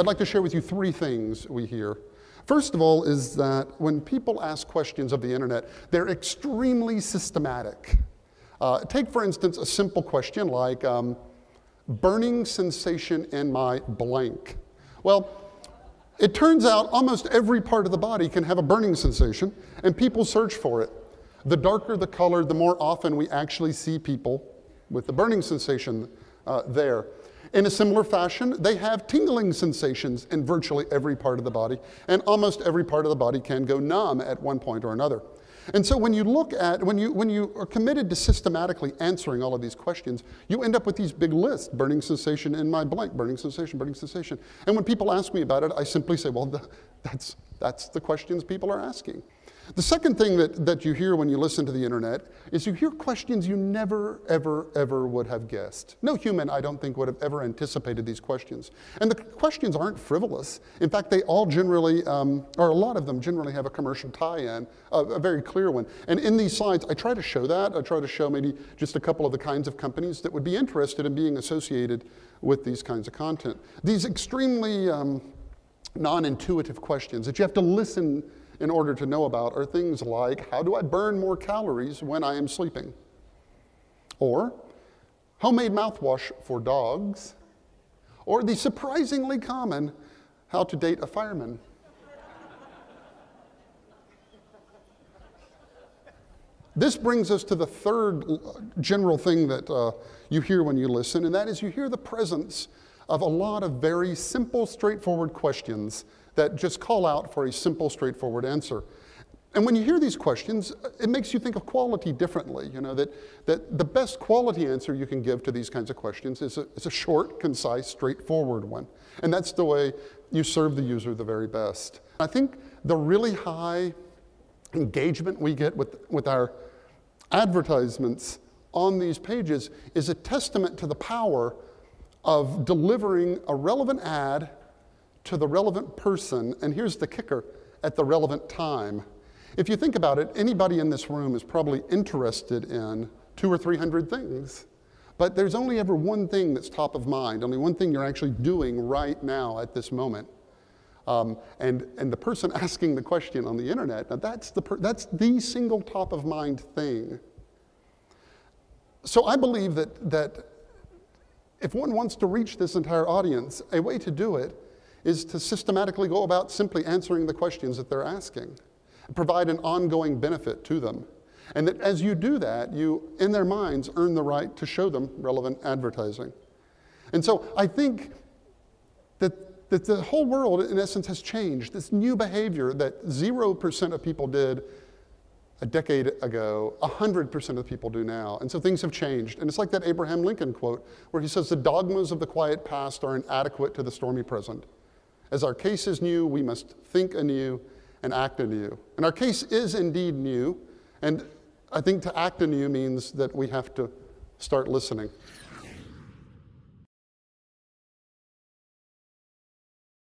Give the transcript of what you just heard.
I'd like to share with you three things we hear. First of all is that when people ask questions of the internet, they're extremely systematic. Take, for instance, a simple question like, burning sensation in my blank. Well, it turns out almost every part of the body can have a burning sensation, and people search for it. The darker the color, the more often we actually see people with the burning sensation there. In a similar fashion, they have tingling sensations in virtually every part of the body, and almost every part of the body can go numb at one point or another. And so when you look at, when you are committed to systematically answering all of these questions, you end up with these big lists: burning sensation in my blank, burning sensation, burning sensation. And when people ask me about it, I simply say, well, that's the questions people are asking. The second thing that you hear when you listen to the internet is you hear questions you never, ever, ever would have guessed. No human, I don't think, would have ever anticipated these questions. And the questions aren't frivolous. In fact, they all generally, or a lot of them generally have a commercial tie-in, a very clear one. And in these slides, I try to show that. I try to show maybe just a couple of the kinds of companies that would be interested in being associated with these kinds of content. These extremely non-intuitive questions that you have to listen in order to know about are things like, how do I burn more calories when I am sleeping? Or, homemade mouthwash for dogs. Or the surprisingly common, how to date a fireman. This brings us to the third general thing that you hear when you listen, and that is you hear the presence of a lot of very simple, straightforward questions that just call out for a simple, straightforward answer. And when you hear these questions, it makes you think of quality differently. You know, that the best quality answer you can give to these kinds of questions is a short, concise, straightforward one. And that's the way you serve the user the very best. I think the really high engagement we get with our advertisements on these pages is a testament to the power of delivering a relevant ad to the relevant person, and here's the kicker, at the relevant time. If you think about it, anybody in this room is probably interested in 200 or 300 things, but there's only ever one thing that's top of mind, only one thing you're actually doing right now at this moment. And the person asking the question on the internet, now that's the single top of mind thing. So I believe that if one wants to reach this entire audience, a way to do it is to systematically go about simply answering the questions that they're asking, provide an ongoing benefit to them. And that as you do that, you, in their minds, earn the right to show them relevant advertising. And so I think that the whole world, in essence, has changed. This new behavior that 0% of people did a decade ago, 100% of people do now. And so things have changed. And it's like that Abraham Lincoln quote, where he says, "The dogmas of the quiet past are inadequate to the stormy present. As our case is new, we must think anew and act anew." And our case is indeed new, and I think to act anew means that we have to start listening.